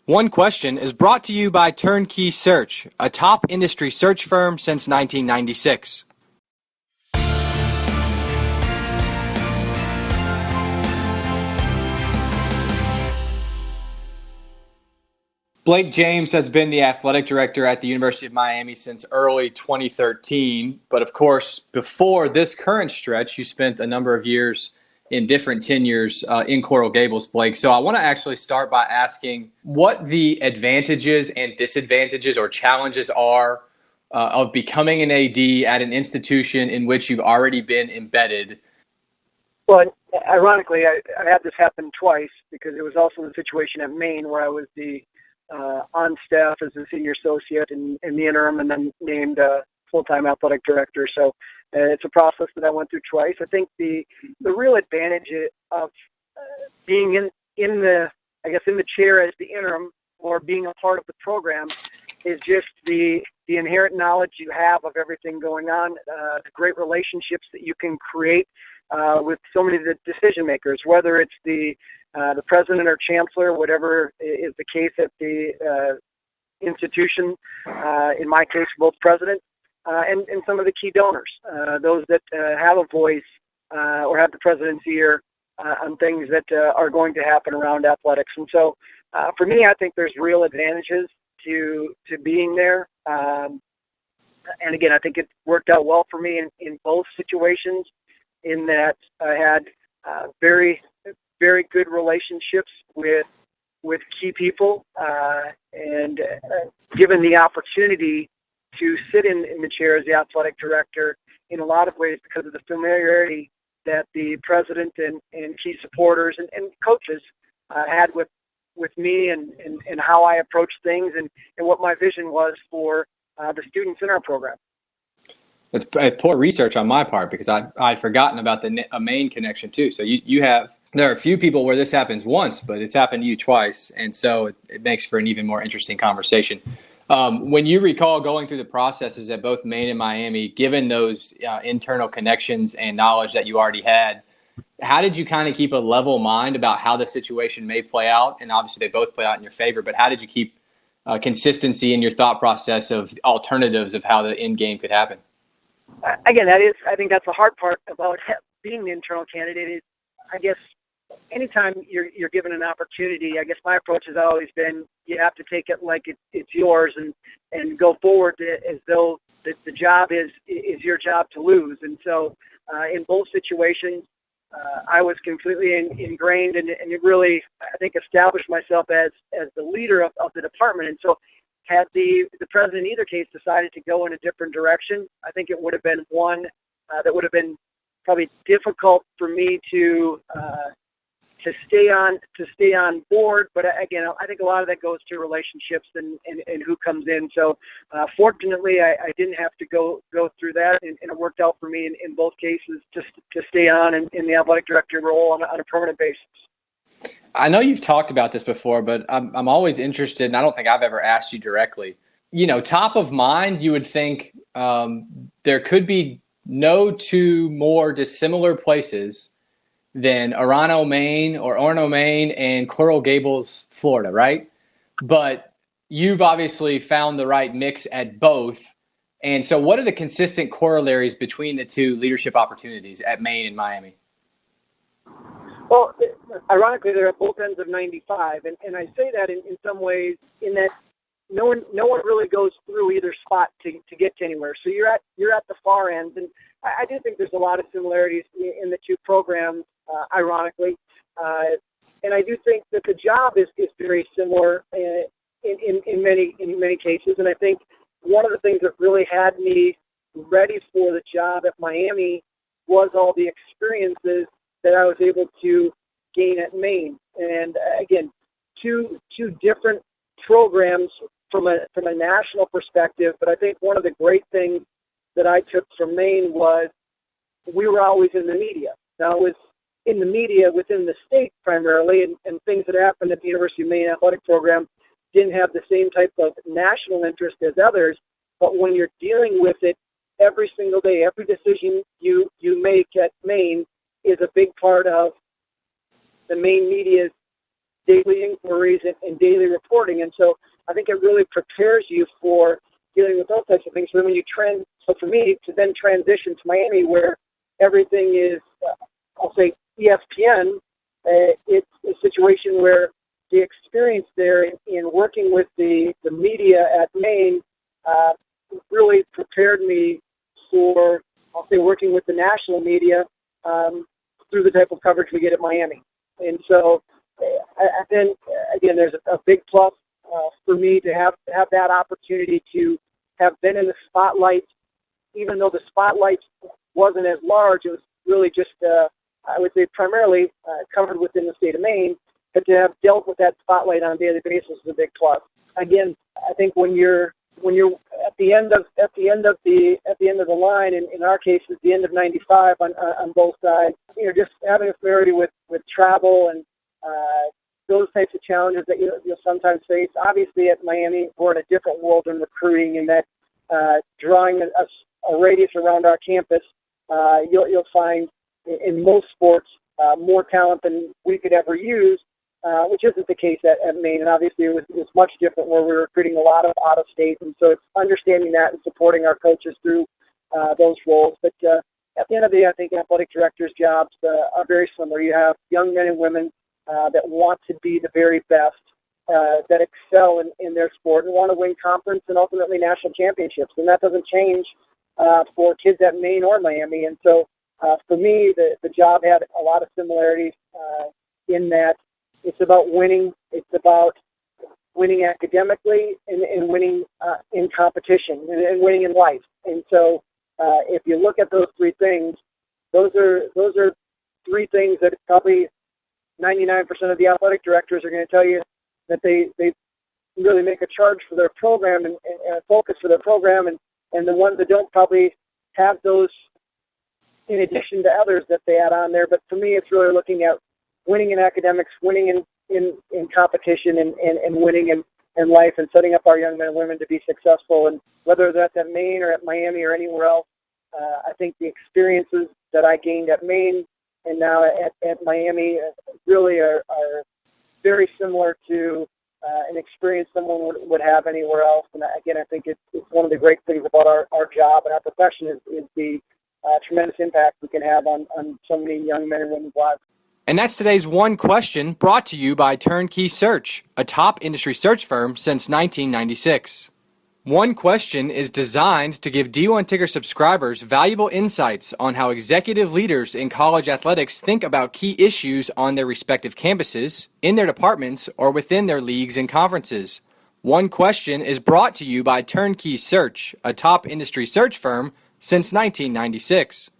One Question is brought to you by Turnkey Search, a top industry search firm since 1996. Blake James has been the athletic director at the University of Miami since early 2013. But of course, before this current stretch, you spent a number of years in different tenures in Coral Gables, Blake. So I want to actually start by asking what the advantages and disadvantages or challenges are of becoming an AD at an institution in which you've already been embedded. Well, ironically, I had this happen twice because it was also the situation at Maine where I was the on staff as a senior associate in the interim and then named full-time athletic director. So it's a process that I went through twice. I think the real advantage of being in the chair as the interim or being a part of the program is just the inherent knowledge you have of everything going on, the great relationships that you can create with so many of the decision makers, whether it's the president or chancellor, whatever is the case at the institution, in my case, both presidents, and some of the key donors, those that have a voice or have the president's ear on things that are going to happen around athletics. And so for me, I think there's real advantages to being there. And again, I think it worked out well for me in both situations in that I had very, very good relationships with key people and given the opportunity to sit in the chair as the athletic director in a lot of ways because of the familiarity that the president and key supporters and coaches had with me and how I approached things and what my vision was for the students in our program. That's poor research on my part because I'd forgotten about the Maine connection too. So there are a few people where this happens once, but it's happened to you twice. And so it makes for an even more interesting conversation. When you recall going through the processes at both Maine and Miami, given those internal connections and knowledge that you already had, how did you kind of keep a level mind about how the situation may play out? And obviously they both play out in your favor, but how did you keep consistency in your thought process of alternatives of how the end game could happen? Again, I think that's the hard part about being the internal candidate is, I guess, anytime you're given an opportunity, I guess my approach has always been you have to take it like it's yours and go forward as though the job is your job to lose. And so in both situations, I was completely ingrained and it really, I think, established myself as the leader of the department. And so had the president in either case decided to go in a different direction, I think it would have been one that would have been probably difficult for me to stay on board. But again, I think a lot of that goes to relationships and who comes in. So fortunately, I didn't have to go through that, and it worked out for me in both cases to stay on in the athletic director role on a permanent basis. I know you've talked about this before, but I'm always interested, and I don't think I've ever asked you directly. You know, top of mind, you would think there could be no two more dissimilar places than Orono, Maine and Coral Gables, Florida, right? But you've obviously found the right mix at both. And so what are the consistent corollaries between the two leadership opportunities at Maine and Miami? Well, ironically, they're at both ends of 95, and I say that in some ways in that no one really goes through either spot to get to anywhere. So you're at the far end, and I do think there's a lot of similarities in the two programs, ironically, and I do think that the job is very similar in many cases, and I think one of the things that really had me ready for the job at Miami was all the experiences that I was able to gain at Maine. And again, two different programs from a national perspective, but I think one of the great things that I took from Maine was we were always in the media. Now, it was in the media within the state primarily, and things that happened at the University of Maine athletic program didn't have the same type of national interest as others, but when you're dealing with it every single day, every decision you make at Maine is a big part of the Maine media's daily inquiries and daily reporting. And so I think it really prepares you for dealing with those types of things. So then when you so for me to then transition to Miami, where everything is, I'll say ESPN, it's a situation where the experience there in working with the media at Maine really prepared me for, I'll say, working with the national media through the type of coverage we get at Miami. And so then, again, there's a big plus for me to have that opportunity to have been in the spotlight, even though the spotlight wasn't as large. It was really just, I would say, primarily covered within the state of Maine, but to have dealt with that spotlight on a daily basis is a big plus. Again, I think when you're at the end of the line, in our case, at the end of 95 on both sides, just having a familiarity with travel and those types of challenges that you'll sometimes face. Obviously, at Miami, we're in a different world in recruiting, in that drawing a radius around our campus, you'll find in most sports more talent than we could ever use, which isn't the case at Maine. And obviously, it was much different, where we're recruiting a lot of out-of-state. And so it's understanding that and supporting our coaches through those roles. But at the end of the day, I think athletic directors' jobs are very similar. You have young men and women that want to be the very best, that excel in their sport and want to win conference and ultimately national championships. And that doesn't change for kids at Maine or Miami. And so for me, the job had a lot of similarities in that it's about winning. It's about winning academically and winning in competition and winning in life. And so if you look at those three things, those are three things that probably 99% of the athletic directors are going to tell you that they really make a charge for their program and a focus for their program, and the ones that don't probably have those in addition to others that they add on there. But for me, it's really looking at winning in academics, winning in competition, and winning in life, and setting up our young men and women to be successful. And whether that's at Maine or at Miami or anywhere else, I think the experiences that I gained at Maine and now at Miami really are very similar to an experience someone would have anywhere else. And again, I think it's one of the great things about our job and our profession is the tremendous impact we can have on so many young men and women's lives. And that's today's One Question, brought to you by Turnkey Search, a top industry search firm since 1996. One Question is designed to give D1 Ticker subscribers valuable insights on how executive leaders in college athletics think about key issues on their respective campuses, in their departments, or within their leagues and conferences. One Question is brought to you by Turnkey Search, a top industry search firm since 1996.